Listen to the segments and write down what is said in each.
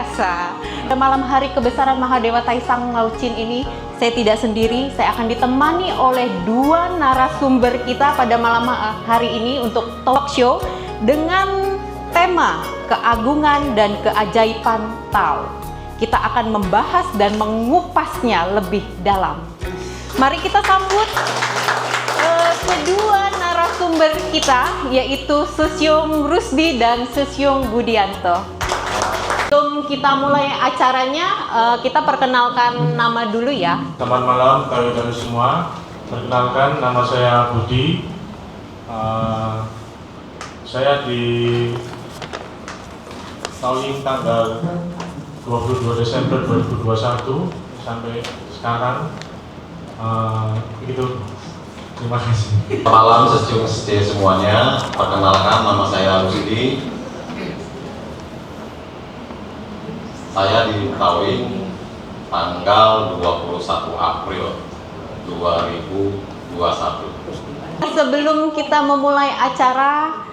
biasa. Pada malam hari kebesaran Mahadewa Taisang Laucin ini, saya tidak sendiri, saya akan ditemani oleh dua narasumber kita pada malam hari ini untuk talk show dengan tema keagungan dan keajaiban Tao. Kita akan membahas dan mengupasnya lebih dalam. Mari kita sambut kedua narasumber kita, yaitu Susyung Rusdi dan Susyung Budianto. Sebelum kita mulai acaranya, kita perkenalkan nama dulu ya. Selamat malam kalian semua. Perkenalkan, nama saya Budi. Saya di Tauing tanggal 22 Desember 2021 sampai sekarang. Begitu. Terima kasih. Malam Susyung semuanya. Perkenalkan, nama saya Rusdi. Saya di Tauing tanggal 21 April 2021. Sebelum kita memulai acara,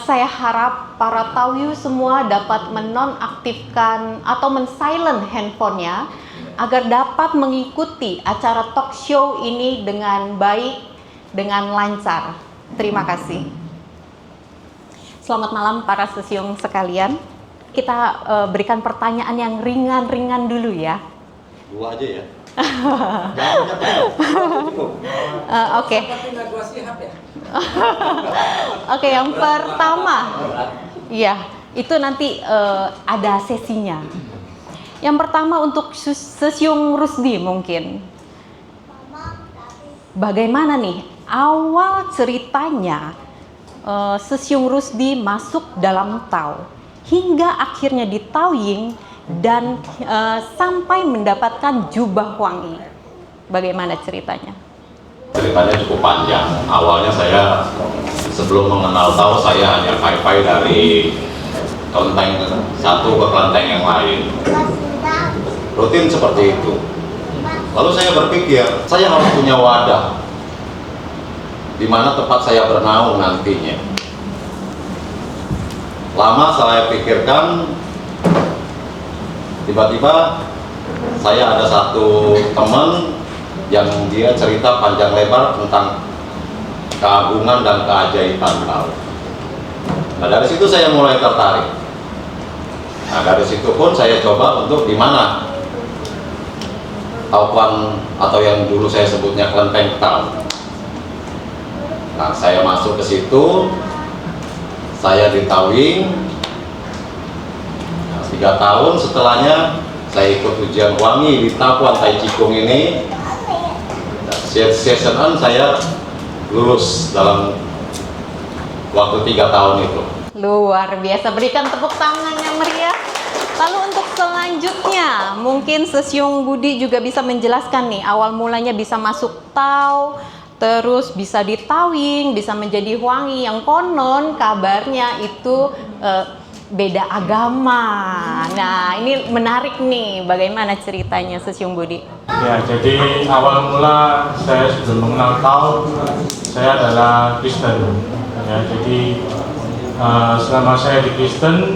saya harap para Taoyu semua dapat menonaktifkan atau men-silent handphonenya agar dapat mengikuti acara talk show ini dengan baik, dengan lancar. Terima kasih. Selamat malam para Susyung sekalian. Kita berikan pertanyaan yang ringan-ringan dulu ya. Dua aja ya. Oke. Oke, yang pertama, ya itu nanti ada sesinya. Yang pertama untuk Susyung Rusdi mungkin. Bagaimana nih awal ceritanya Susyung Rusdi masuk dalam Tao hingga akhirnya di Taoying dan sampai mendapatkan jubah wangi. Bagaimana ceritanya? Ceritanya cukup panjang. Awalnya saya sebelum mengenal Tao, saya hanya pai-pai dari kelenteng satu ke kelenteng yang lain. Rutin seperti itu. Lalu saya berpikir, saya harus punya wadah di mana tempat saya bernaung nantinya. Lama saya pikirkan, tiba-tiba saya ada satu teman yang dia cerita panjang lebar tentang keagungan dan keajaiban Tao. Nah, dari situ saya mulai tertarik. Nah, dari situ pun saya coba untuk di mana Taokuan atau yang dulu saya sebutnya kelenteng Tao. Nah, saya masuk ke situ, saya di Taoying. Nah, 3 tahun setelahnya saya ikut ujian wangi di Taokuan Tai Chi Kung ini. Session saya lulus dalam waktu 3 tahun itu. Luar biasa, berikan tepuk tangan yang meriah. Lalu untuk selanjutnya, mungkin Susyung Budi juga bisa menjelaskan nih, awal mulanya bisa masuk Tao, terus bisa di Taoying, bisa menjadi wangi yang konon kabarnya itu beda agama. Nah, ini menarik nih, bagaimana ceritanya Susyung Budi? Ya, jadi awal mula saya sebelum mengenal Tao, saya adalah Kristen. Ya, jadi selama saya di Kristen,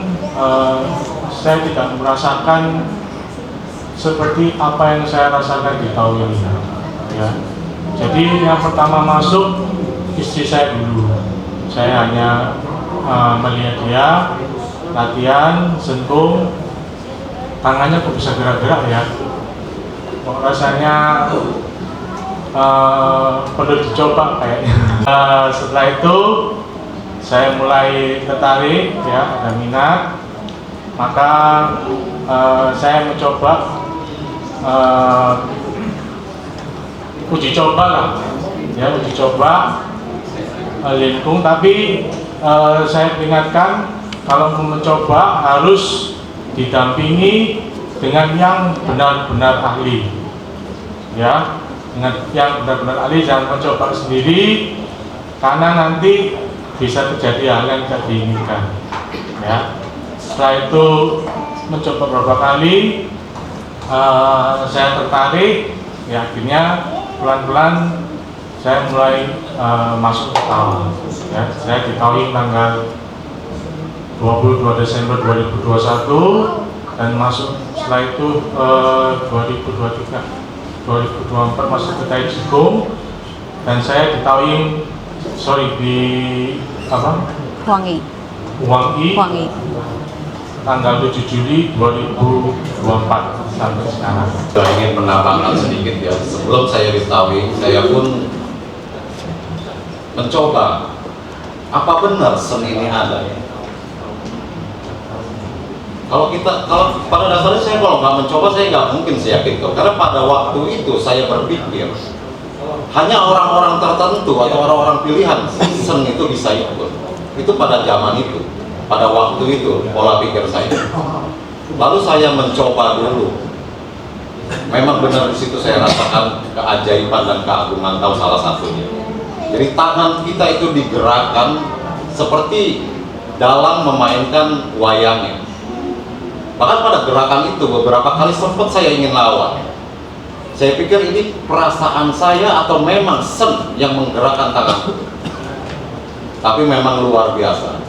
saya tidak merasakan seperti apa yang saya rasakan di Tao ini. Ya. Jadi yang pertama masuk istri saya dulu. Saya hanya melihat dia latihan, sentuh, tangannya kok bisa gerak-gerak ya. Kok rasanya perlu dicoba kayaknya. Setelah itu saya mulai tertarik ya, ada minat. Maka saya mencoba uji coba lah, ya uji coba lingkung. Tapi saya peringatkan kalau mau mencoba harus didampingi dengan yang benar-benar ahli, ya, dengan yang benar-benar ahli. Jangan mencoba sendiri karena nanti bisa terjadi hal yang tidak diinginkan, ya. Setelah itu mencoba beberapa kali, saya tertarik, ya akhirnya pelan-pelan saya mulai masuk ke Tao. Ya, saya di Taoying tanggal 22 Desember 2021 dan masuk setelah itu 2024 masuk ke Taijikung, dan saya di Taoying, di Huangyi. Huangyi tanggal 7 Juli 2024 sampai sekarang. Saya ingin menambahkan sedikit ya, sebelum saya di Taoying, saya pun mencoba apa benar seni ini ada ya. Kalau pada dasarnya saya kalau nggak mencoba saya nggak mungkin yakin itu, karena pada waktu itu saya berpikir hanya orang-orang tertentu atau orang-orang pilihan seni itu bisa ikut. Itu pada zaman itu, pada waktu itu pola pikir saya. Lalu saya mencoba dulu. Memang benar di situ saya rasakan keajaiban dan keagungan tahu salah satunya. Jadi tangan kita itu digerakkan seperti dalam memainkan wayangnya. Bahkan pada gerakan itu beberapa kali sempat saya ingin lawan. Saya pikir ini perasaan saya atau memang sen yang menggerakkan tanganku. Tapi memang luar biasa.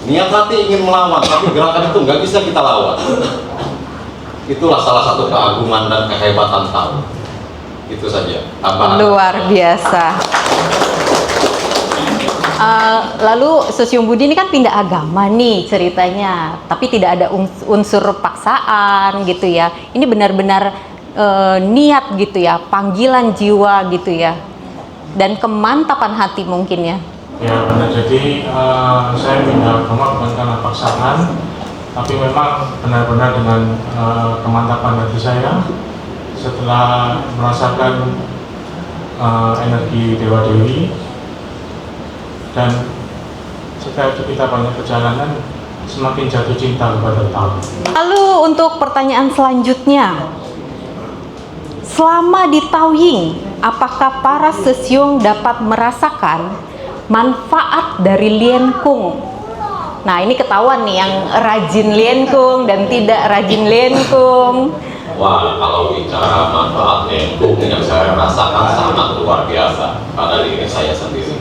Niat hati ingin melawan, tapi gerakan itu nggak bisa kita lawan. Itulah salah satu keagungan dan kehebatan Tao. Itu saja. Tambahan. Luar biasa. Lalu Sosyong Budi ini kan pindah agama nih ceritanya, tapi tidak ada unsur paksaan gitu ya. Ini benar-benar niat gitu ya, panggilan jiwa gitu ya, dan kemantapan hati mungkin ya. Ya benar, jadi saya pindah agama bukan karena paksaan, tapi memang benar-benar dengan kemantapan hati saya setelah merasakan energi Dewa Dewi. Dan setelah itu kita banyak perjalanan, semakin jatuh cinta kepada Tao. Lalu untuk pertanyaan selanjutnya, selama di Taoying, apakah para Sesyong dapat merasakan manfaat dari Lian Kung? Nah ini ketahuan nih yang rajin Lian Kung dan tidak rajin Lian Kung. Wah, kalau bicara manfaat Lian Kung yang saya rasakan sangat luar biasa pada diri saya sendiri.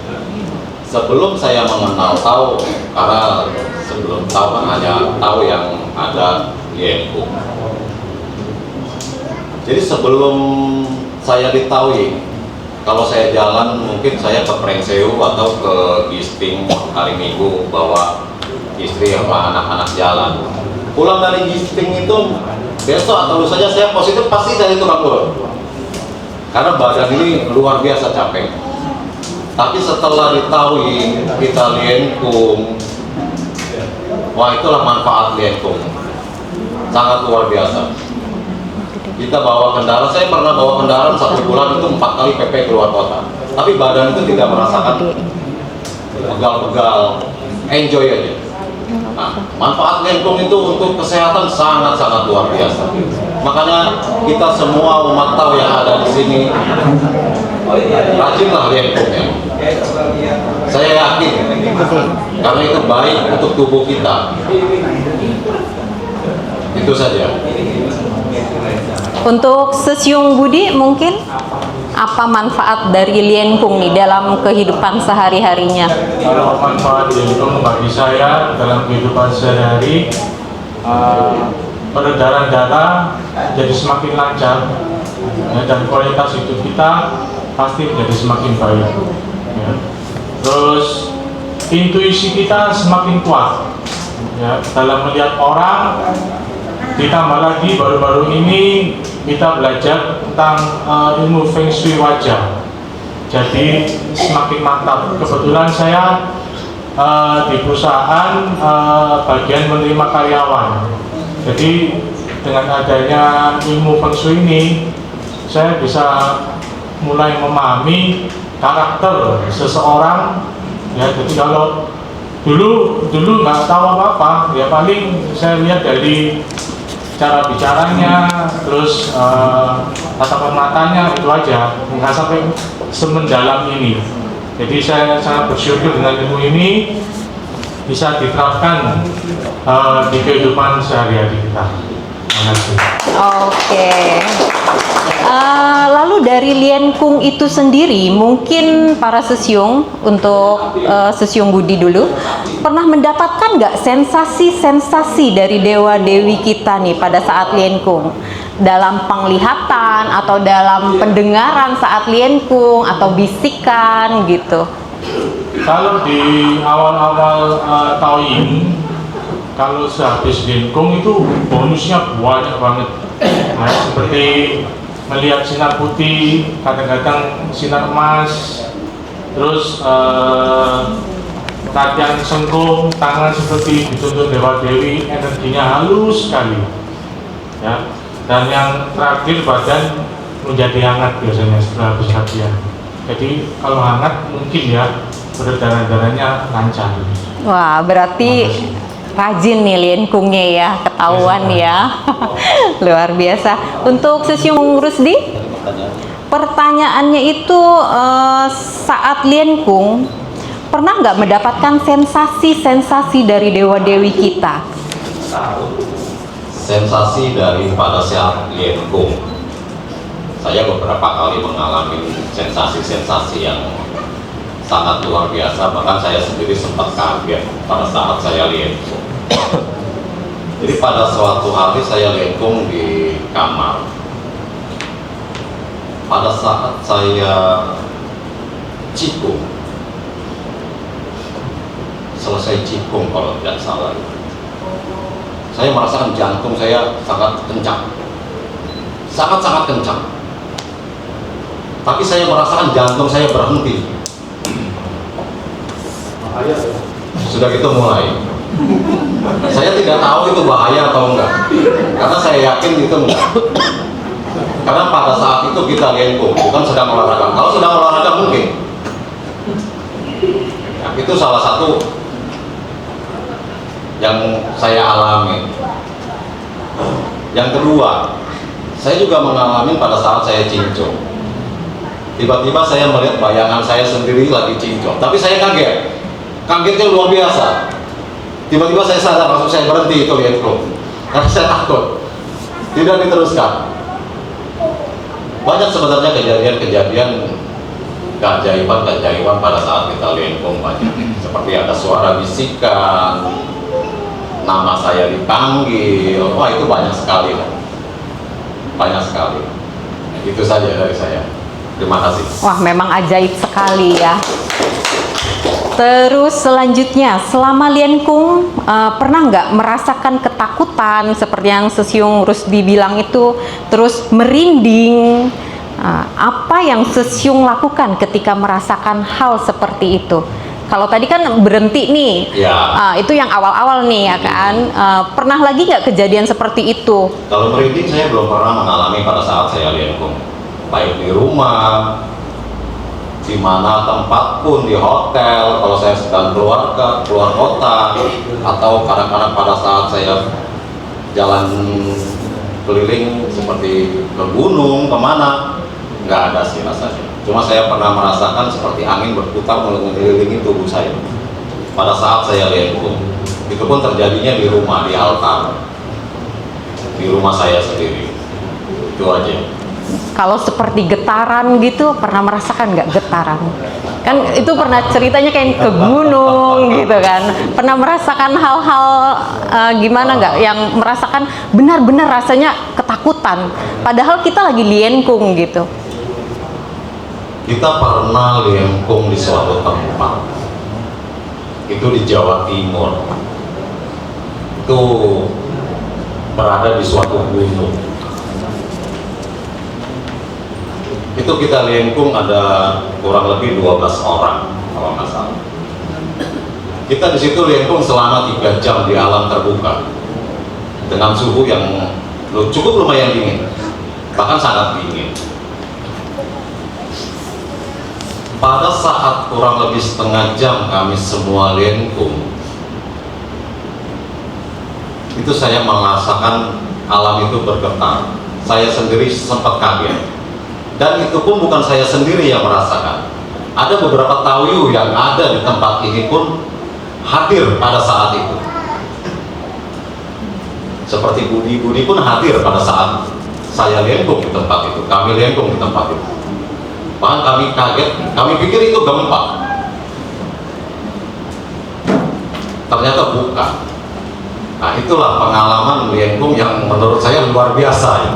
Sebelum saya mengenal Tao, karena sebelum Tao kan hanya Tao yang ada Lian Kung. Jadi sebelum saya di Taoying, kalau saya jalan mungkin saya ke Prengseu atau ke Gisting hari Minggu bawa istri sama anak-anak jalan. Pulang dari Gisting itu besok atau lusanya saya positif, pasti saya tukang urut. Karena badan ini luar biasa capek. Tapi setelah di Taoying, kita Lian Kung, wah itulah manfaat Lian Kung, sangat luar biasa. Kita bawa kendaraan, saya pernah bawa kendaraan 1 bulan itu 4 kali PP keluar kota, tapi badan itu tidak merasakan pegal-pegal, enjoy aja. Nah, manfaat Lian Kung itu untuk kesehatan sangat-sangat luar biasa. Makanya kita semua umat Tao yang ada di sini rajinlah Lian Kung ya. Saya yakin karena itu baik untuk tubuh kita. Itu saja. Untuk Sesyong Budi mungkin apa manfaat dari Lian Kung nih dalam kehidupan sehari-harinya? Kalau manfaat Lian Kung bagi saya dalam kehidupan sehari-hari, peredaran darah jadi semakin lancar ya, dan kualitas hidup kita pasti menjadi semakin baik ya. Terus intuisi kita semakin kuat ya, dalam melihat orang. Ditambah lagi baru-baru ini kita belajar tentang ilmu Feng Shui wajah, jadi semakin mantap. Kebetulan saya di perusahaan bagian menerima karyawan, jadi dengan adanya ilmu Feng Shui ini saya bisa mulai memahami karakter seseorang ya. Jadi kalau dulu nggak tahu apa-apa ya, paling saya lihat dari cara bicaranya, terus tatapan matanya, itu aja, nggak sampai semendalam ini. Jadi saya sangat bersyukur dengan ilmu ini bisa diterapkan di kehidupan sehari-hari kita. Terima kasih. Oke. Lalu dari Lian Kung itu sendiri, mungkin para Sesyong, untuk Sesyong Budi dulu, pernah mendapatkan nggak sensasi-sensasi dari dewa-dewi kita nih pada saat Lienkung? Dalam penglihatan atau dalam pendengaran saat Lienkung atau bisikan gitu? Kalau di awal-awal tahun ini, kalau sehabis Lienkung itu bonusnya banyak banget. Nah, seperti melihat sinar putih, kadang-kadang sinar emas, terus latihan sengkung, tangan seperti dituntun dewa dewi, energinya halus sekali, ya. Dan yang terakhir badan menjadi hangat biasanya setelah habis latihan. Jadi kalau hangat mungkin ya berdarah-darahnya lancar. Wah, berarti rajin nih Lienkungnya ya, ketahuan ya. Luar biasa. Untuk Sesyung Rusdi, pertanyaannya itu saat Lienkung pernah nggak mendapatkan sensasi-sensasi dari dewa-dewi kita? Sensasi dari pada saat Lienkung, saya beberapa kali mengalami sensasi-sensasi yang sangat luar biasa. Bahkan saya sendiri sempat kaget pada saat saya Lienkung. Jadi pada suatu hari saya Lienkung di kamar. Pada saat saya Qigong, selesai Qigong kalau tidak salah, saya merasakan jantung saya sangat kencang, sangat-sangat kencang. Tapi saya merasakan jantung saya berhenti. Bahaya. Sudah gitu mulai. Saya tidak tahu itu bahaya atau enggak, karena saya yakin itu enggak. Karena pada saat itu kita Lienkung, bukan sedang olahraga. Kalau sedang olahraga mungkin. Ya, itu salah satu yang saya alami. Yang kedua, saya juga mengalami pada saat saya cincong. Tiba-tiba saya melihat bayangan saya sendiri lagi cincong, tapi saya kaget. Kagetnya luar biasa. Tiba-tiba saya sadar, langsung saya berhenti itu Lienkung. Karena saya takut. Tidak diteruskan. Banyak sebenarnya kejadian-kejadian keajaiban pada saat kita Lienkung banyak. Seperti ada suara bisikan, nama saya dipanggil, wah itu banyak sekali, banyak sekali. Itu saja dari saya. Terima kasih. Wah, memang ajaib sekali ya. Terus selanjutnya, selama Lienkung pernah nggak merasakan ketakutan seperti yang Sesyung Rusdi bilang itu, terus merinding? Apa yang Sesyung lakukan ketika merasakan hal seperti itu? Kalau tadi kan berhenti nih, ya. Itu yang awal-awal nih ya kan. Pernah lagi nggak kejadian seperti itu? Kalau merinding saya belum pernah mengalami pada saat saya Lienkung, baik di rumah, di mana tempat pun, di hotel, kalau saya sedang keluar kota, atau kadang-kadang pada saat saya jalan keliling seperti ke gunung, kemana, nggak ada sih rasanya. Cuma saya pernah merasakan seperti angin berputar mengelilingi tubuh saya pada saat saya Lienkung. Itu pun terjadinya di rumah, di altar, di rumah saya sendiri. Itu aja. Kalau seperti getaran gitu, pernah merasakan nggak getaran? Kan itu pernah ceritanya kayak ke gunung gitu kan. Pernah merasakan hal-hal gimana nggak? Yang merasakan benar-benar rasanya ketakutan. Padahal kita lagi Lienkung gitu. Kita pernah Lienkung di suatu tempat. Itu di Jawa Timur. Itu berada di suatu gunung. Itu kita Lienkung ada kurang lebih 12 orang kalau nggak salah. Kita di situ Lienkung selama 3 jam di alam terbuka dengan suhu yang cukup lumayan dingin, bahkan sangat dingin. Pada saat kurang lebih setengah jam kami semua Lienkung, itu saya merasakan alam itu bergetar. Saya sendiri sempat kaget. Dan itu pun bukan saya sendiri yang merasakan. Ada beberapa taoyu yang ada di tempat ini pun hadir pada saat itu. Seperti Budi pun hadir pada saat saya Lienkung di tempat itu. Kami Lienkung di tempat itu. Bahkan kami kaget, kami pikir itu gempa. ternyata bukan. Nah itulah pengalaman Liankung yang menurut saya luar biasa ya.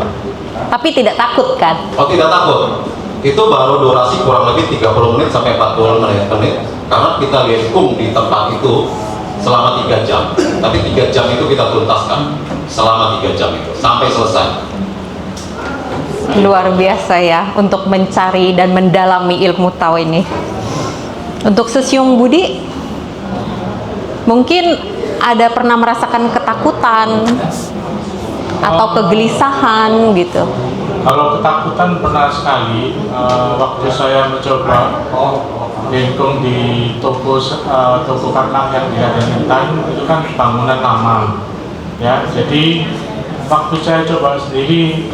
Tapi tidak takut kan? Oh tidak takut, itu baru durasi kurang lebih 30 menit sampai 40 menit karena kita Liankung di tempat itu selama 3 jam, tapi 3 jam itu kita tuntaskan selama 3 jam itu sampai selesai. Luar biasa ya untuk mencari dan mendalami ilmu Tao ini. Untuk Sesyung Budi, mungkin ada pernah merasakan ketakutan atau kegelisahan gitu? Kalau ketakutan pernah sekali, waktu saya mencoba Liankung di toko kakak yang di Intan, itu kan bangunan lama ya, jadi waktu saya coba sendiri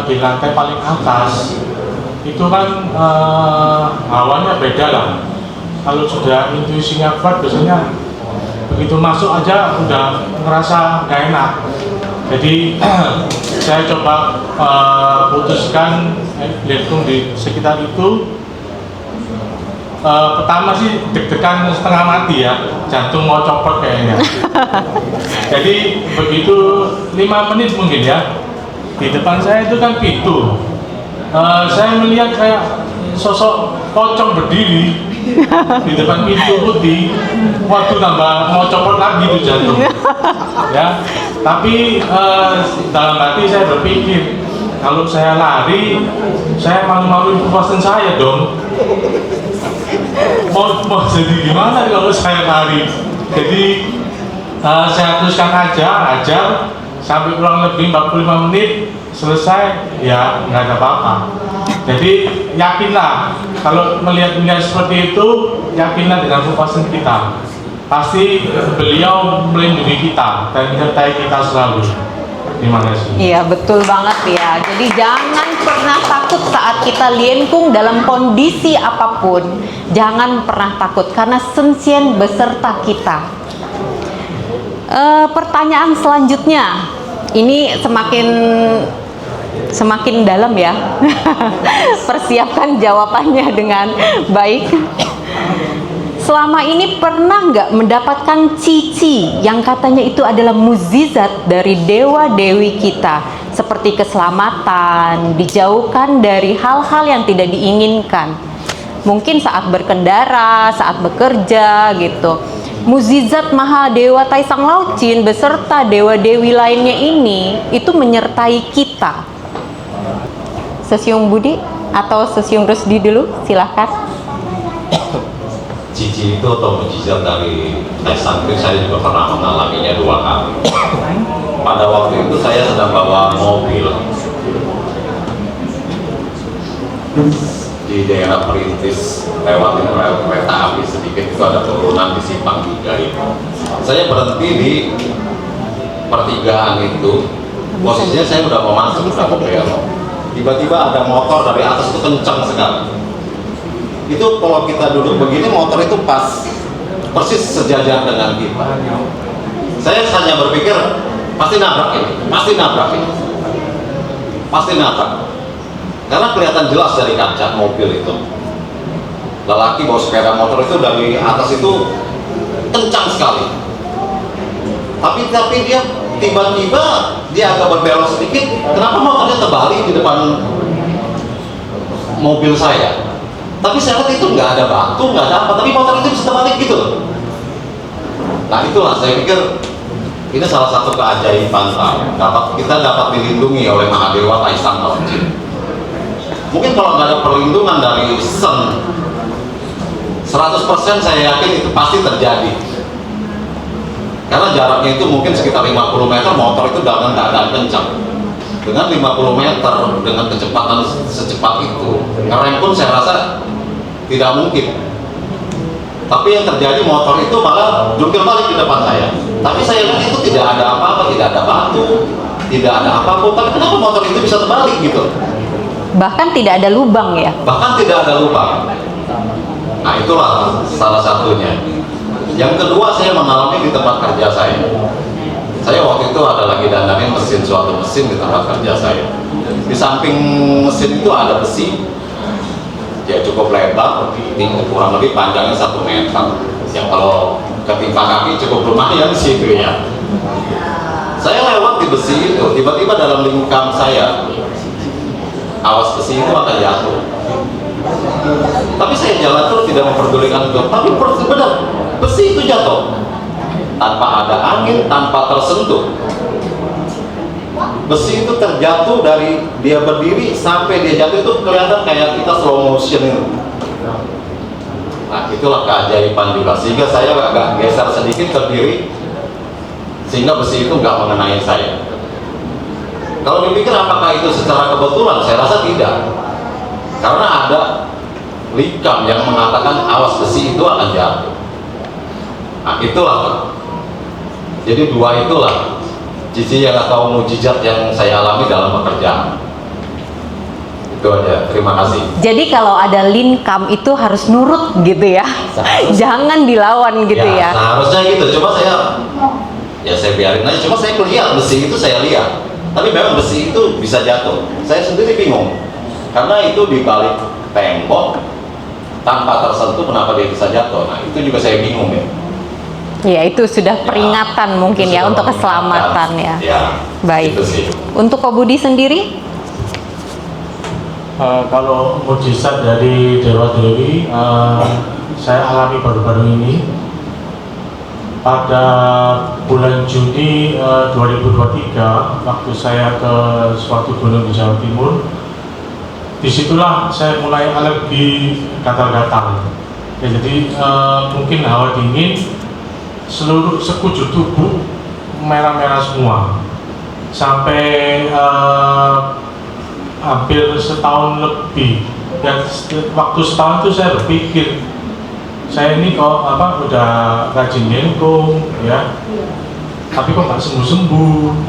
di lantai paling atas itu kan hawanya beda lah. Kalau sudah intuisinya kuat biasanya begitu masuk aja udah ngerasa gak enak. Jadi saya coba putuskan Liankung di sekitar itu. Pertama sih deg-degan setengah mati ya, jantung mau copot kayaknya. Jadi begitu 5 menit mungkin ya, di depan saya itu kan pintu. Saya melihat kayak sosok pocong berdiri di depan pintu putih. Waduh, tambah mau copot lagi tuh jantung. Ya, tapi dalam hati saya berpikir, kalau saya lari, saya malu-maluin kepuasan saya dong. Mau jadi gimana kalau saya lari? Jadi saya teruskan ajar sampai kurang lebih 45 menit selesai, ya nggak ada apa-apa. Jadi yakinlah kalau melihat seperti itu, yakinlah dengan kepuasan kita. Pasti beliau melindungi kita dan menyertai kita selalu. Terima kasih. Iya, betul banget ya. Jadi jangan pernah takut saat kita Liankung dalam kondisi apapun. Jangan pernah takut karena Sensien beserta kita. Pertanyaan selanjutnya, ini semakin dalam ya. Persiapkan jawabannya dengan baik. Selama ini pernah nggak mendapatkan cici yang katanya itu adalah mukjizat dari dewa dewi kita, seperti keselamatan, dijauhkan dari hal-hal yang tidak diinginkan, mungkin saat berkendara, saat bekerja gitu. Mukjizat Mahadewa Taisang Laucin beserta dewa dewi lainnya ini itu menyertai kita. Sesyung Budi atau Sesyung Rusdi dulu, silahkan. Cici itu atau mujizat dari Taisang Kriek saya juga pernah mengalaminya 2 kali. Pada waktu itu saya sedang bawa mobil di daerah Perintis, lewatin kereta api sedikit, itu ada turunan di Simpang 3 itu. Saya berhenti di pertigaan itu, posisinya saya udah mau masuk, udah mau belok. Tiba-tiba ada motor dari atas itu kencang sekali. Itu kalau kita duduk begini, motor itu persis sejajar dengan kita. Saya hanya berpikir pasti nabrak karena kelihatan jelas dari kaca mobil itu lelaki bawa sepeda motor itu dari atas itu kencang sekali, tapi dia tiba-tiba dia agak berbelok sedikit. Kenapa motornya terbalik di depan mobil saya? Tapi saya lihat itu nggak ada batu, nggak ada apa, tapi motor itu bisa terbalik gitu. Nah itulah saya pikir ini salah satu keajaiban kita dapat dilindungi oleh Mahadewa Taisang Laucin. Mungkin kalau nggak ada perlindungan dari Sen, 100% saya yakin itu pasti terjadi. Karena jaraknya itu mungkin sekitar 50 meter, motor itu dalam keadaan kencang. Dengan 50 meter, dengan kecepatan secepat itu, ngerem pun saya rasa tidak mungkin. Tapi yang terjadi, motor itu malah jungkir balik di depan saya. Tapi saya lihat itu tidak ada apa-apa, tidak ada batu, tidak ada apapun. Tapi kenapa motor itu bisa terbalik gitu? Bahkan tidak ada lubang ya? Bahkan tidak ada lubang. Nah itulah salah satunya. Yang kedua, saya mengalami di tempat kerja saya. Saya waktu itu ada lagi dandanin suatu mesin di tempat kerja saya. Di samping mesin itu ada besi, ya cukup lebar, kurang lebih panjangnya 1 meter. Yang kalau ketimpa kaki cukup lumayan sih itu ya. Saya lewat di besi itu, tiba-tiba dalam lingkar saya awas besi itu akan jatuh. Tapi saya jalan terus tidak memperdulikan itu. Tapi benar, besi itu jatuh tanpa ada angin, tanpa tersentuh. Besi itu terjatuh dari dia berdiri sampai dia jatuh itu kelihatan kayak kita slow motion itu. Nah, itulah keajaiban juga, sehingga saya agak geser sedikit ke kiri sehingga besi itu nggak mengenai saya. Kalau dipikir apakah itu secara kebetulan, saya rasa tidak, karena ada likam yang mengatakan awas besi itu akan jatuh. Nah, itulah, jadi dua itulah yang atau mujizat yang saya alami dalam pekerjaan. Itu aja, terima kasih. Jadi kalau ada linkam itu harus nurut gitu ya, jangan dilawan gitu ya. Seharusnya gitu, cuma saya biarin aja. Cuma saya lihat besi itu, saya lihat, tapi memang besi itu bisa jatuh. Saya sendiri bingung, karena itu di balik tembok tanpa tersentuh, kenapa dia bisa jatuh? Nah, itu juga saya bingung ya. Ya, itu sudah peringatan mungkin ya untuk keselamatan ya. Baik. Gitu sih. Untuk Ko Budi sendiri? Kalau mujizat dari Dewa Dewi, saya alami baru-baru ini pada bulan Juni 2023, waktu saya ke suatu gunung di Jawa Timur. Disitulah saya mulai alergi gatal-gatal. Ya, jadi mungkin hawa dingin, seluruh sekujur tubuh merah-merah semua, sampai hampir setahun lebih. Dan waktu setahun itu saya berpikir, saya ini kok udah rajin nyengkung ya, tapi kok nggak sembuh-sembuh.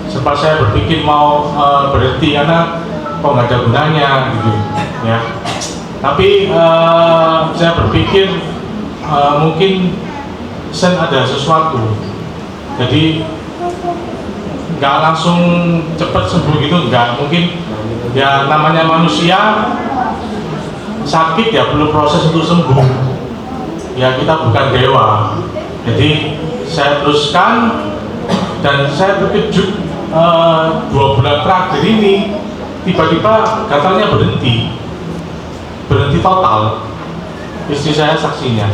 Sempat saya berpikir mau berhenti karena kok nggak ada gunanya gitu ya. Tapi saya berpikir mungkin ada sesuatu, jadi nggak langsung cepat sembuh gitu, nggak mungkin ya, namanya manusia sakit ya perlu proses untuk sembuh ya, kita bukan dewa. Jadi saya teruskan, dan saya terkejut 2 bulan terakhir ini tiba-tiba gatalnya berhenti total. Istri saya saksinya,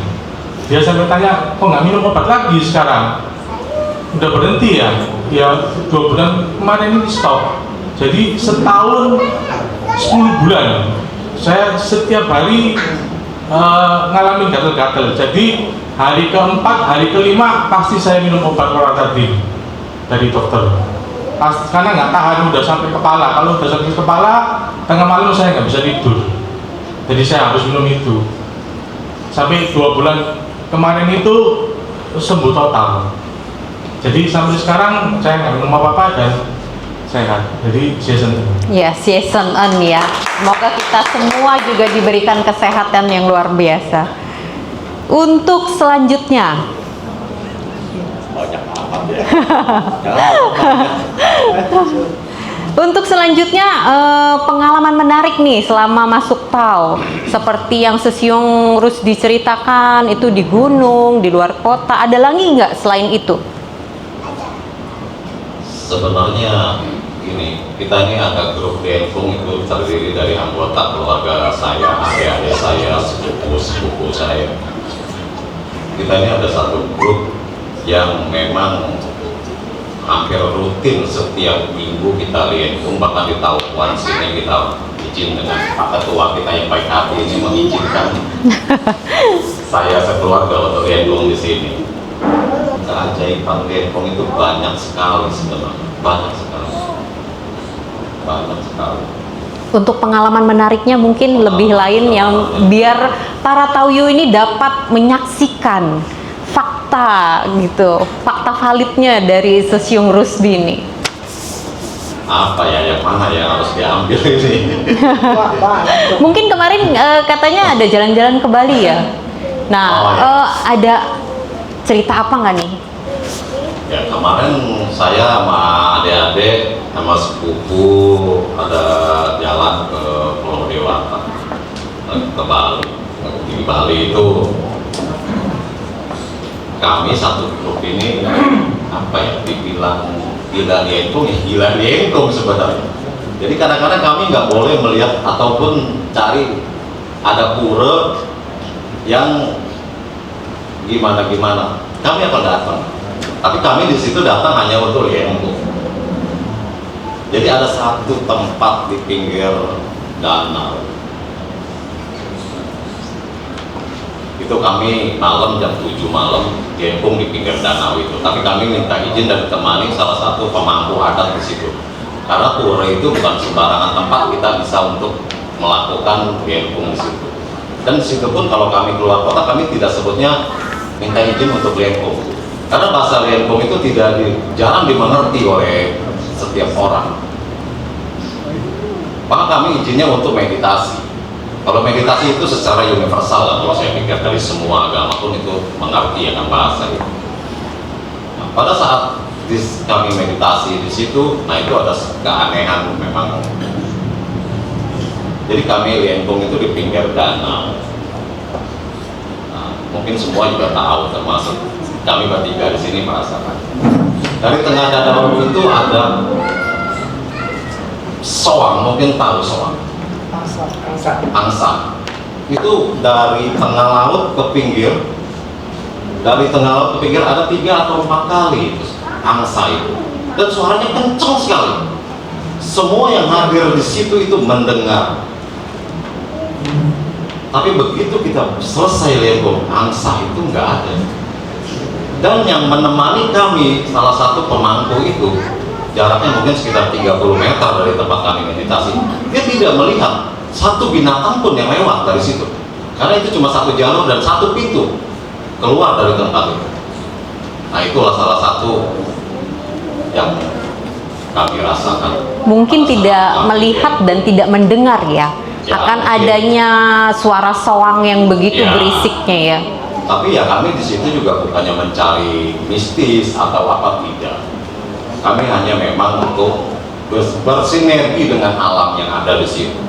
dia sampai tanya, kok nggak minum obat lagi sekarang? Udah berhenti ya? Ya 2 bulan kemarin ini stop. Jadi setahun 10 bulan saya setiap hari ngalamin gatal-gatal. Jadi hari keempat, hari kelima pasti saya minum obat loratadin dari dokter. Karena nggak tahan, udah sampai kepala. Kalau udah sampai kepala, tengah malam saya nggak bisa tidur. Jadi saya harus minum itu. Sampai 2 bulan kemarin itu sembuh total. Jadi sampai sekarang saya nggak minum apa-apa dan sehat. Jadi season on. Ya, season on ya. Semoga kita semua juga diberikan kesehatan yang luar biasa. Untuk selanjutnya, untuk selanjutnya pengalaman menarik nih selama masuk TAU, seperti yang Sesyong Rus diceritakan itu di gunung, di luar kota. Ada lagi nggak selain itu? Sebenarnya gini, kita ini ada grup Denfung itu terdiri dari anggota keluarga saya, adik-adik saya, sepupu saya. Kita ini ada satu grup yang memang hampir rutin setiap minggu kita Denfung, bahkan di tahunan sini kita izin dengan Pak Ketua kita yang baik hati ini mengizinkan saya sekeluarga untuk Denfung di sini. Keajaiban Denfung itu banyak sekali sebenarnya, banyak sekali. Untuk pengalaman menariknya mungkin lebih lain yang biar para Tauyu ini dapat menyaksikan fakta gitu, fakta validnya dari Sesyong Rusdi ini. Apa ya, yang mana yang harus diambil ini? Mungkin kemarin katanya ada jalan-jalan ke Bali ya. Nah, ada cerita apa nggak nih? Ya, kemarin saya sama adik-adik sama sepupu ada jalan ke Pulau Dewata, ke Bali. Di Bali itu kami satu grup ini apa ya, dibilang gila diengkung ya gila diengkung sebenarnya. Jadi kadang-kadang kami nggak boleh melihat ataupun cari ada pura yang gimana-gimana, kami akan datang. Tapi kami di situ datang hanya untuk diengkung. Jadi ada satu tempat di pinggir danau. Itu kami malam jam 7 malam diempung di pinggir danau itu. Tapi kami minta izin dan ditemani salah satu pemangku adat di situ. Karena pura itu bukan sembarangan tempat kita bisa untuk melakukan diempung di situ. Dan di situ pun kalau kami keluar kota kami tidak sebutnya minta izin untuk diempung. Karena bahasa diempung itu jarang dimengerti oleh setiap orang. Maka kami izinnya untuk meditasi. Kalau meditasi itu secara universal lah, kalau saya pikir dari semua agama pun itu mengerti akan bahasa itu. Nah, pada saat kami meditasi di situ, nah itu ada keanehan memang. Jadi kami liempung itu di pinggir danau. Nah, mungkin semua juga tahu, termasuk kami bertiga di sini merasakan. Dari tengah danau itu ada soang, mungkin tahu soang. Angsa. Itu dari tengah laut ke pinggir. Dari tengah laut ke pinggir ada 3 atau 4 kali itu angsa itu. Dan suaranya kencang sekali. Semua yang hadir di situ itu mendengar. Tapi begitu kita selesai liempung, angsa itu nggak ada. Dan yang menemani kami, salah satu pemangku itu, jaraknya mungkin sekitar 30 meter dari tempat kami meditasi. Dia tidak melihat satu binatang pun yang lewat dari situ. Karena itu cuma satu jalur dan satu pintu keluar dari tempat itu. Nah itulah salah satu yang kami rasakan. Mungkin tidak melihat dan tidak mendengar ya, akan adanya suara soang yang begitu berisiknya ya. Tapi ya kami di situ juga bukannya mencari mistis atau apa, tidak. Kami hanya memang untuk bersinergi dengan alam yang ada di situ.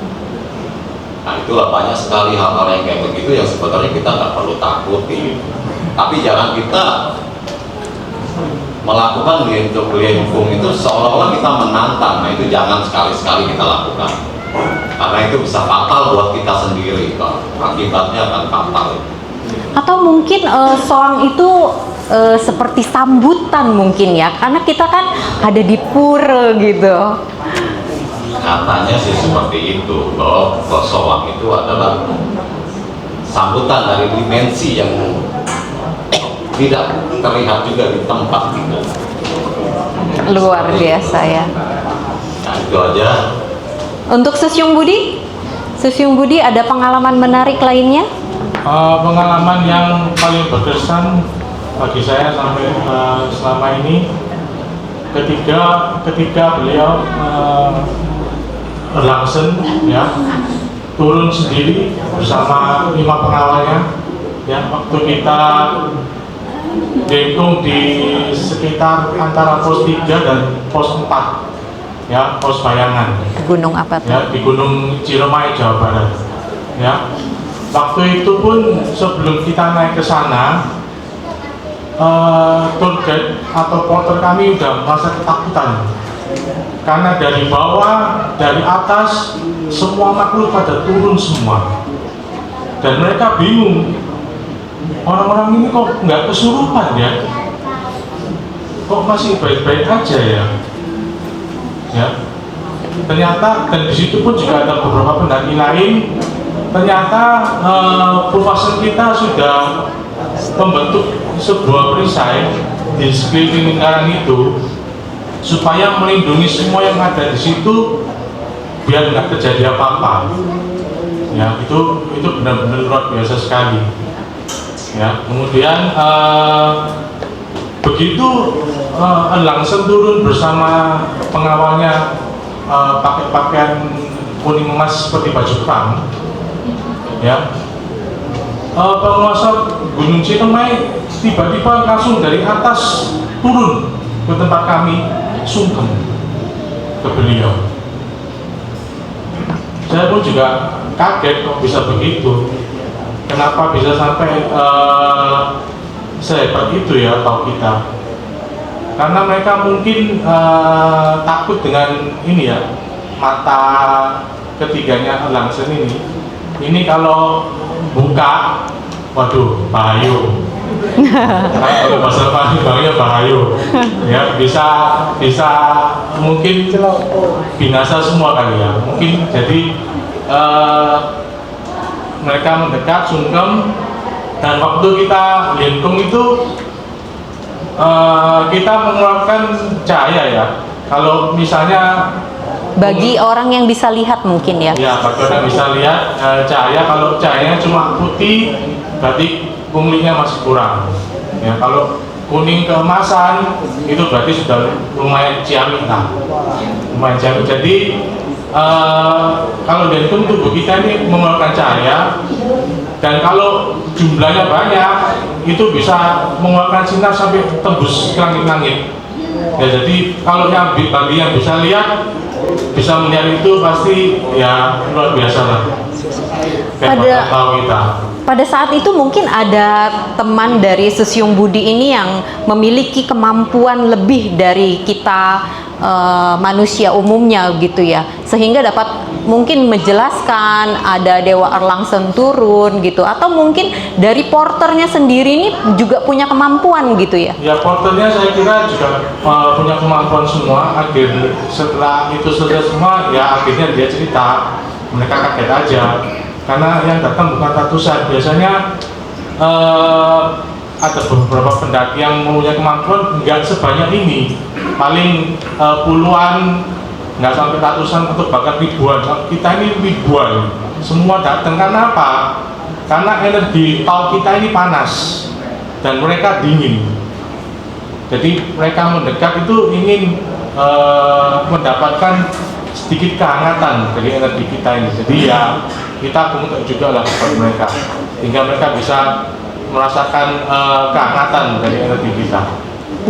Nah itulah banyak sekali hal-hal yang kayak begitu yang sebenarnya kita nggak perlu takuti. Tapi jangan kita melakukan liempung itu seolah-olah kita menantang. Nah itu jangan sekali-sekali kita lakukan. Karena itu bisa fatal buat kita sendiri. Akibatnya akan fatal. Atau mungkin soang itu seperti sambutan mungkin ya, karena kita kan ada di pura gitu. Katanya sih seperti itu, bahwa soang itu adalah sambutan dari dimensi yang tidak terlihat juga di tempat itu. Luar biasa ya. Nah itu aja. Untuk Susyung Budi ada pengalaman menarik lainnya? Pengalaman yang paling berkesan bagi saya sampai selama ini ketika beliau langsung ya turun sendiri bersama 5 pengawalnya ya, waktu kita diempung di sekitar antara pos 3 dan pos 4 ya, pos Bayangan. Gunung apa tuh? Ya, di Gunung Ciremai, Jawa Barat. Ya. Waktu itu pun sebelum kita naik ke sana, tour guide atau porter kami udah merasa ketakutan. Karena dari bawah, dari atas, semua makhluk pada turun semua. Dan mereka bingung, orang-orang ini kok nggak kesurupan ya? Kok masih baik-baik aja ya? Ya, ternyata dan di situ pun juga ada beberapa pendaki lain. Ternyata profesor kita sudah membentuk sebuah perisai di sekeliling lingkaran itu supaya melindungi semua yang ada di situ biar nggak terjadi apa-apa. Ya, itu benar-benar luar biasa sekali. Ya, kemudian begitu langsung turun bersama pengawalnya pakai pakaian kuning emas seperti baju perang. Ya, penguasa Gunung Ciremai tiba-tiba langsung dari atas turun ke tempat kami, sungkem ke beliau. Saya pun juga kaget kok bisa begitu. Kenapa bisa sampai sehebat itu ya tahu kita. Karena mereka mungkin takut dengan ini ya, mata ketiganya Langsen ini. Ini kalau buka, waduh, bahayu. Kalau bahasa Palembangnya bahayu. Ya, bisa mungkin binasa semua kali ya. Mungkin jadi mereka mendekat sungkem, dan waktu kita lengkung itu kita mengeluarkan cahaya ya. Kalau misalnya Bagi orang yang bisa lihat mungkin ya. ya, bagi orang bisa lihat cahaya, kalau cahayanya cuma putih berarti punglinya masih kurang. Ya, kalau kuning keemasan itu berarti sudah lumayan ciamik lah. Lumayan ciamik. Jadi kalau jantung tubuh kita ini mengeluarkan cahaya, dan kalau jumlahnya banyak itu bisa mengeluarkan sinar sampai tembus ke langit-langit. Ya, jadi kalau yang bagi yang bisa lihat, bisa melihat itu pasti ya luar biasa lah. Pada saat itu mungkin ada teman dari Sesyung Budi ini yang memiliki kemampuan lebih dari kita manusia umumnya gitu ya, sehingga dapat mungkin menjelaskan ada Dewa Erlangsen turun gitu, atau mungkin dari porternya sendiri ini juga punya kemampuan gitu ya. Ya, porternya saya kira juga punya kemampuan semua. Setelah itu selesai semua, ya akhirnya dia cerita, mereka kaget aja karena yang datang bukan ratusan. Biasanya ada beberapa pendaki yang mempunyai kemampuan nggak sebanyak ini, paling puluhan, nggak sampai ratusan atau bahkan ribuan. Kita ini ribuan, semua datang. Karena apa? Karena energi tau kita ini panas dan mereka dingin. Jadi mereka mendekat itu ingin mendapatkan sedikit kehangatan dari energi kita ini. Jadi ya kita kumpul juga lah kepada mereka, hingga mereka bisa merasakan kehangatan dari energi kita.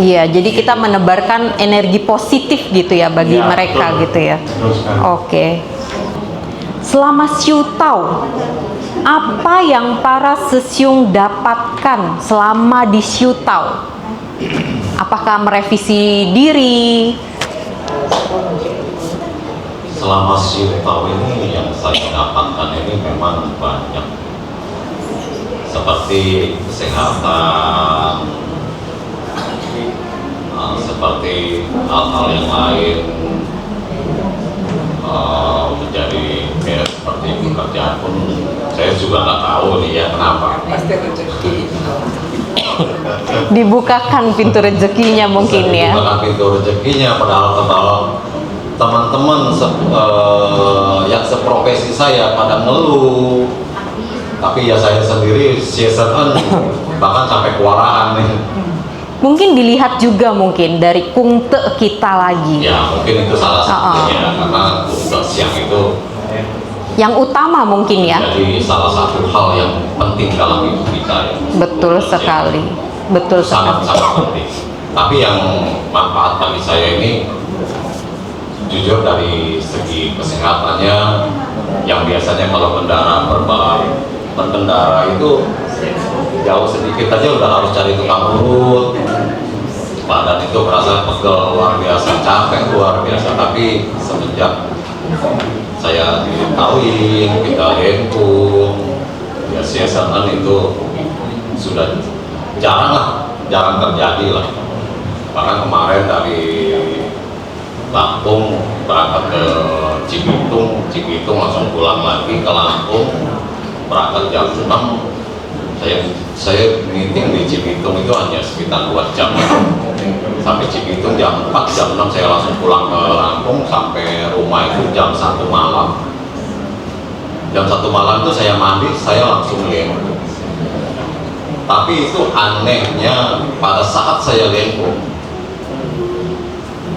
Iya, jadi kita menebarkan energi positif gitu ya bagi Ya, mereka betul. gitu ya. Betul sekali. Oke. Selama Siu Tau, apa yang para Sesyung dapatkan selama di Siu Tau? Apakah merevisi diri? Selama Siu Tau ini yang saya dapatkan ini memang banyak, seperti kesehatan, seperti hal-hal yang lain, menjadi seperti pekerjaan pun saya juga nggak tahu nih ya kenapa. Dibukakan pintu rezekinya mungkin ya. Dibukakan pintu rezekinya, padahal teman-teman yang seprofesi saya pada ngeluh, tapi ya saya sendiri season bahkan sampai kewalahan nih. Mungkin dilihat juga mungkin dari kungte kita lagi. Ya mungkin itu salah satunya, karena untuk siang itu Yang utama mungkin ya. jadi salah satu hal yang penting dalam hidup kita ya. Betul sekali. Betul sekali. Sangat-sangat penting. Tapi yang manfaat bagi saya ini jujur dari segi kesehatannya, yang biasanya kalau berkendara itu jauh sedikit aja udah harus cari tukang urut, badan itu merasa pegel luar biasa, capek luar biasa. Tapi semenjak saya diketahui kita lengkung ya, season itu sudah jarang terjadi lah. Bahkan kemarin dari Lampung berangkat ke Cibitung langsung pulang lagi ke Lampung, berangkat jam 6. Saya meeting di Cibitung itu hanya sekitar 2 jam. Sampai Cibitung jam 4, jam 6 saya langsung pulang ke Lampung, sampai rumah itu jam 1 malam. Jam 1 malam itu saya mandi, saya langsung lengkung. Tapi itu anehnya pada saat saya lengkung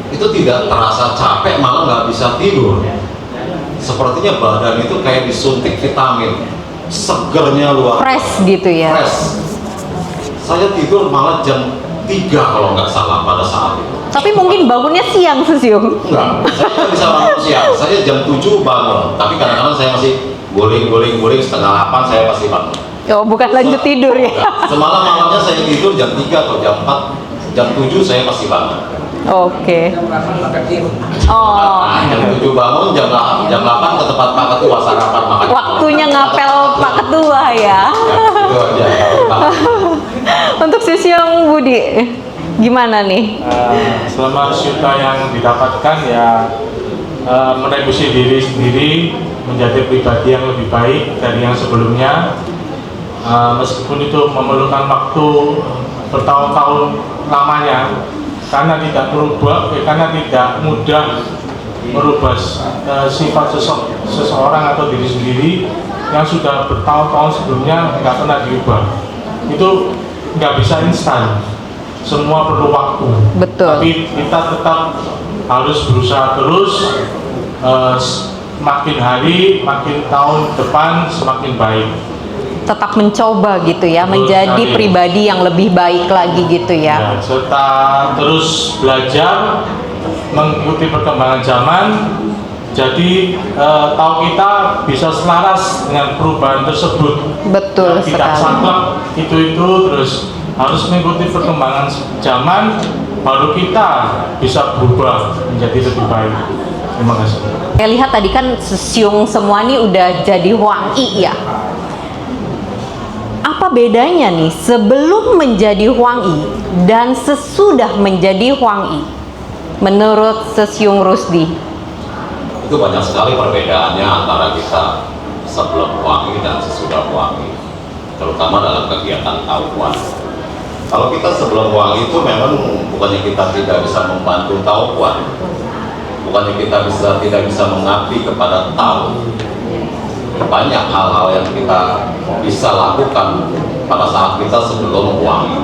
itu tidak terasa capek, malah nggak bisa tidur. Sepertinya badan itu kayak disuntik vitamin, segernya luar Fresh gitu ya. fresh. Saya tidur malah jam 3 kalau nggak salah pada saat itu. Tapi mungkin bangunnya siang Sesyung. Enggak, saya nggak bisa bangun siang. Saya jam 7 bangun, tapi kadang-kadang saya masih guling setengah 8 saya pasti bangun. Oh, bukan lanjut tidur ya? Semalam-malamnya saya tidur jam 3 atau jam 4, jam 7 saya pasti bangun. Oke. Oh, Nah, jam 7 bangun, jam 8 ke tempat Pak Ketua sarapan makan. waktunya ngapel Pak Ketua ya. Ya, itu aja. Untuk Sisyong Budi, gimana nih? Selama syuta yang didapatkan ya merevisi diri sendiri menjadi pribadi yang lebih baik dari yang sebelumnya. Meskipun itu memerlukan waktu bertahun-tahun lamanya, karena tidak mudah merubah sifat seseorang atau diri sendiri yang sudah bertahun-tahun sebelumnya nggak pernah diubah. Itu nggak bisa instan, semua perlu waktu. Betul. Tapi kita tetap harus berusaha terus, makin hari, makin tahun depan semakin baik. Tetap mencoba gitu ya, Betul menjadi sekali. pribadi yang lebih baik lagi gitu ya. Ya, serta terus belajar mengikuti perkembangan zaman. Jadi tahu kita bisa selaras dengan perubahan tersebut. Betul Tidak sekali. saklek itu terus harus mengikuti perkembangan zaman, baru kita bisa berubah menjadi lebih baik. Terima kasih. Saya lihat tadi kan Sisyong semua nih udah jadi Hwang I ya. Apa bedanya nih sebelum menjadi Hwang I dan sesudah menjadi Hwang I? Menurut Sisyong Rusdi. Itu banyak sekali perbedaannya antara kita sebelum Hwang I dan sesudah Hwang I, terutama dalam kegiatan taupuan. Kalau kita sebelum Hwang I itu memang bukannya kita tidak bisa membantu taupuan, bukannya kita tidak bisa mengabdi kepada tau. Banyak hal-hal yang kita bisa lakukan pada saat kita sebelum Hwang I,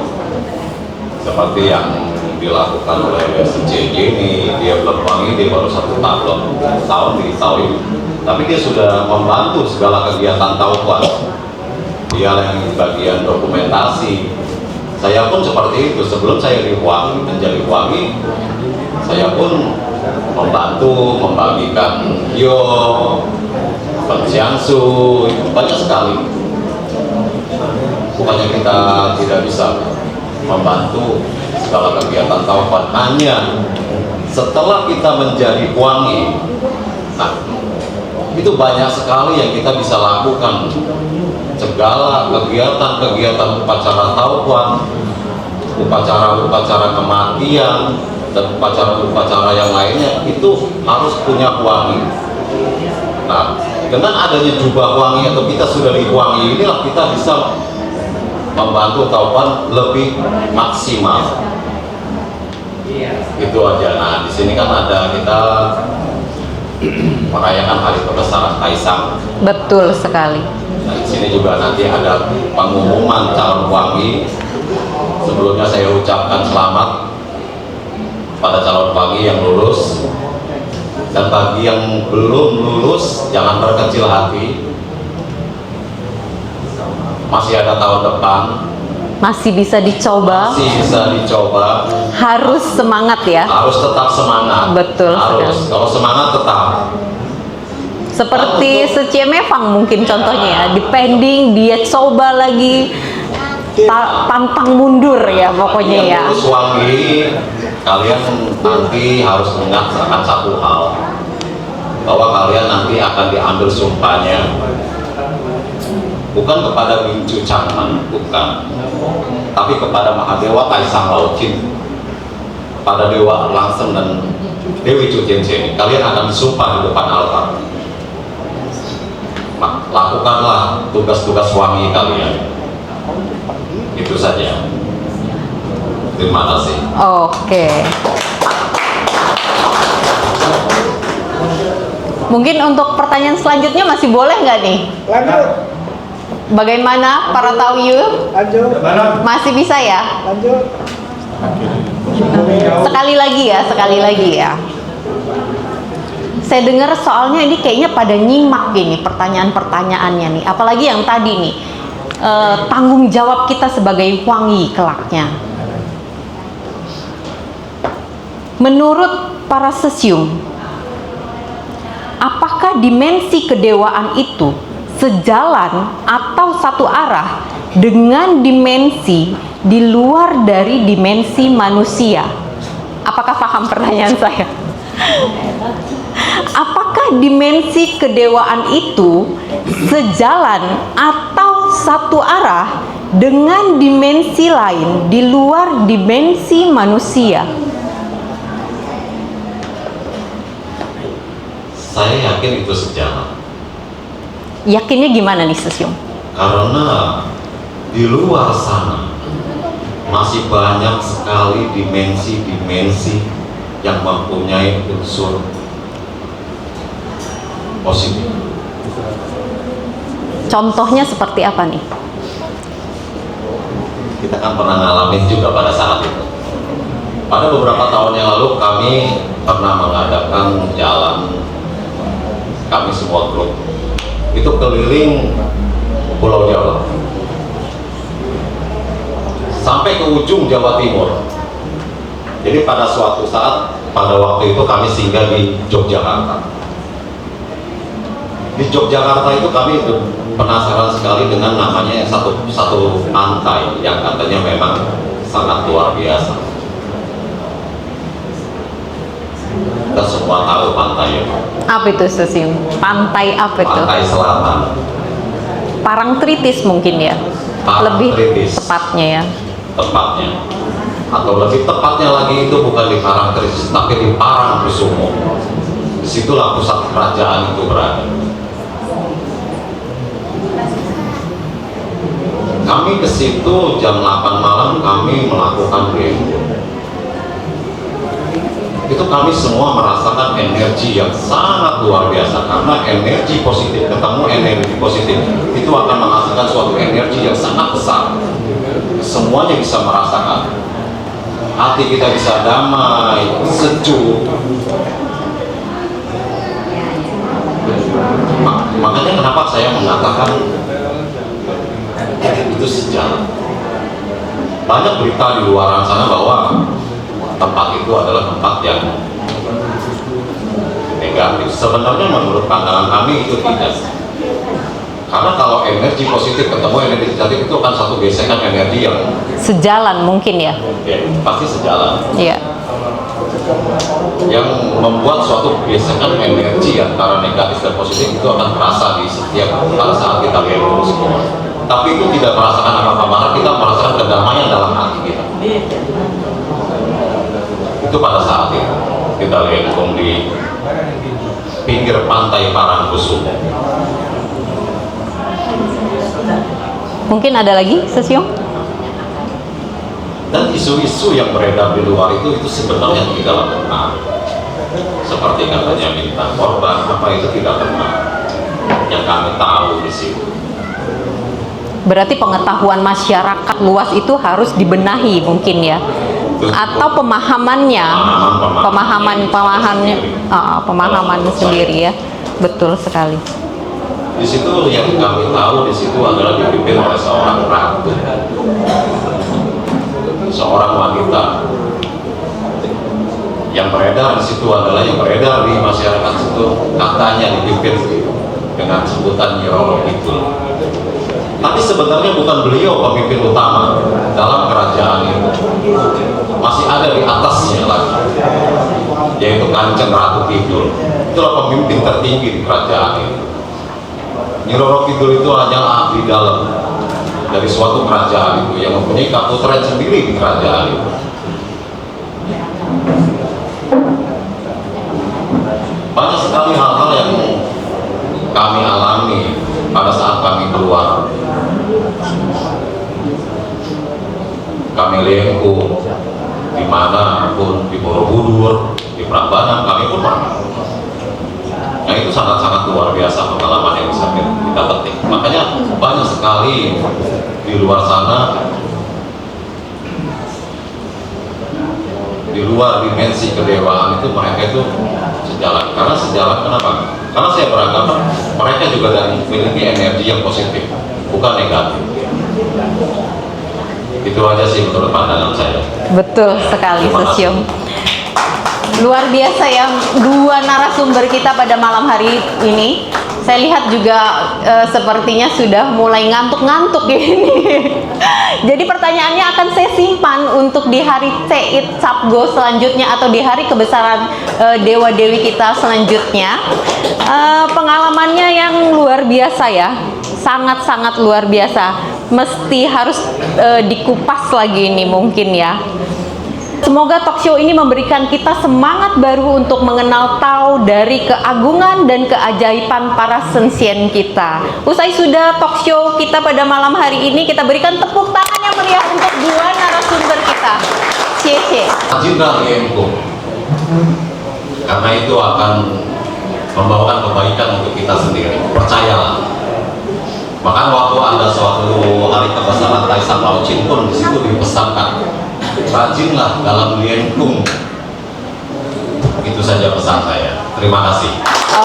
seperti yang dilakukan oleh si JJ ini. Dia belum Hwang I, dia baru 1 tahun di tau ini, tapi dia sudah membantu segala kegiatan taupuan. Dia yang bagian dokumentasi. Saya pun seperti itu, sebelum saya menjadi Hwang I, saya pun membantu membagikan hio, pensiansu, banyak sekali. Bukannya kita tidak bisa membantu segala kegiatan taupuan, hanya setelah kita menjadi Hwang I, nah itu banyak sekali yang kita bisa lakukan. Segala kegiatan-kegiatan upacara taupuan, upacara-upacara kematian, dan upacara-upacara yang lainnya itu harus punya Hwang I. Nah, dengan adanya jubah Hwang I atau kita sudah di Hwang I, inilah kita bisa membantu taupuan lebih maksimal. Itu aja. Nah, di sini kan ada kita merayakan hari kebesaran Kaisang. Betul sekali. Nah, di sini juga nanti ada pengumuman calon Hwang I. Sebelumnya saya ucapkan selamat pada calon Hwang I yang lulus, dan bagi yang belum lulus jangan berkecil hati, masih ada tahun depan, Masih bisa dicoba, masih bisa dicoba. harus semangat ya. Harus tetap semangat. Betul Harus. sekali. Kalau semangat tetap. Seperti Secemefang mungkin contohnya ya, depending dia coba lagi, pantang mundur ya pokoknya ya. Yang lulus Hwang I, kalian nanti harus ingat akan satu hal, bahwa kalian nanti akan diambil sumpahnya bukan kepada Wingchu Changman, bukan, tapi kepada Mahadewa Kaisang Lauchin, pada Dewa Langseng dan Dewi Chujense. Kalian akan disumpah di depan altar. Lakukanlah tugas-tugas Hwang I kalian. Itu saja. Terima kasih. Oke. Mungkin untuk pertanyaan selanjutnya masih boleh nggak nih? Lanjut, Bagaimana para Taoyu? lanjut, Masih bisa ya? lanjut. Sekali lagi ya. Saya dengar soalnya ini kayaknya pada nyimak gini pertanyaan-pertanyaannya nih. Apalagi yang tadi nih, tanggung jawab kita sebagai Hwang I kelaknya. Menurut para Sisyong, apakah dimensi kedewaan itu sejalan atau satu arah dengan dimensi di luar dari dimensi manusia. Apakah paham pertanyaan saya? Apakah dimensi kedewaan itu sejalan atau satu arah dengan dimensi lain di luar dimensi manusia? Saya yakin itu sejalan. Yakinnya gimana nih, Sesyum? Karena di luar sana masih banyak sekali dimensi-dimensi yang mempunyai unsur positif. Contohnya seperti apa nih? Kita kan pernah ngalamin juga pada saat itu. Pada beberapa tahun yang lalu kami pernah mengadakan jalan, kami semua grup itu keliling Pulau Jawa sampai ke ujung Jawa Timur. Jadi pada suatu saat, pada waktu itu kami singgah di Yogyakarta. Di Yogyakarta itu kami penasaran sekali dengan namanya satu pantai yang katanya memang sangat luar biasa. Kita semua tahu pantai itu. Apa itu, Sesyum? Pantai apa itu? Pantai Selatan. Parangtritis mungkin ya? Lebih Parangtritis. tepatnya ya. Tepatnya, atau lebih tepatnya lagi itu bukan di Parangtritis tapi di Parangkusumo. Disitulah pusat kerajaan itu berada. Kami ke situ jam 8 malam, kami melakukan review. Itu kami semua merasakan energi yang sangat luar biasa, karena energi positif ketemu energi positif itu akan menghasilkan suatu energi yang sangat besar. Semuanya bisa merasakan, hati kita bisa damai, sejuk. Makanya kenapa saya mengatakan itu sejalan. Banyak berita di luar sana bahwa tempat itu adalah tempat yang negatif. Sebenarnya menurut pandangan kami itu tidak. Karena kalau energi positif ketemu energi negatif itu akan satu gesekan energi yang Sejalan mungkin ya? pasti sejalan. Iya. Yang membuat suatu gesekan energi antara negatif dan positif itu akan terasa di setiap pada saat kita lihat itu semua. Tapi itu tidak merasakan apa-apa, malah kita merasakan kedamaian dalam hati kita. Itu pada saat itu kita lihat di pinggir pantai Parangkusumo. Mungkin ada lagi, Sesyum? Dan isu-isu yang beredar di luar itu sebenarnya tidak benar. Seperti katanya minta korban, apa itu tidak benar. Yang kami tahu di situ. Berarti pengetahuan masyarakat luas itu harus dibenahi mungkin ya? Atau pemahamannya, pemahaman sendiri ya? Betul sekali. Di situ yang kami tahu di situ adalah dipimpin oleh seorang ratu, seorang wanita. Yang beredar di situ adalah yang beredar di masyarakat itu katanya dipimpin dengan sebutan Nyi Roro Kidul. Tapi sebenarnya bukan beliau pemimpin utama dalam kerajaan itu. Masih ada di atasnya lagi, yaitu Kanjeng Ratu Kidul. Itulah pemimpin tertinggi di kerajaan itu. Nyi Roro Kidul itu hanyalah abdi dalam dari suatu kerajaan itu yang mempunyai kaputren sendiri di kerajaan itu. Banyak sekali hal-hal yang kami alami pada saat kami keluar. Kami lengku dimanapun, di Borobudur, di Prambanan, kami pun pernah. Nah itu sangat-sangat luar biasa pengalaman yang bisa kita petik. Makanya banyak sekali di luar sana, di luar dimensi kedewaan itu mereka itu sejalan. Karena sejalan kenapa? Karena saya beragama mereka juga memiliki energi yang positif, bukan negatif. Itu aja sih menurut pandangan saya. Betul sekali, Sesyum. Luar biasa ya dua narasumber kita pada malam hari ini. Saya lihat juga sepertinya sudah mulai ngantuk-ngantuk ini. Jadi pertanyaannya akan saya simpan untuk di hari Ceit Sabgo selanjutnya atau di hari kebesaran Dewa Dewi kita selanjutnya. Pengalamannya yang luar biasa ya, sangat-sangat luar biasa. Mesti harus dikupas lagi ini mungkin ya. Semoga talk show ini memberikan kita semangat baru untuk mengenal Tao dari keagungan dan keajaiban para sensien kita. Usai sudah talk show kita pada malam hari ini, kita berikan tepuk tangan yang meriah untuk dua narasumber kita. Cie. Rajinlah Liempo, karena itu akan membawakan kebaikan untuk kita sendiri. Percayalah. Bahkan waktu ada suatu hari kebesaran Taisang Lao Chin pun di situ dipesankan, rajinlah dalam liengkung. Itu saja pesan saya. Terima kasih.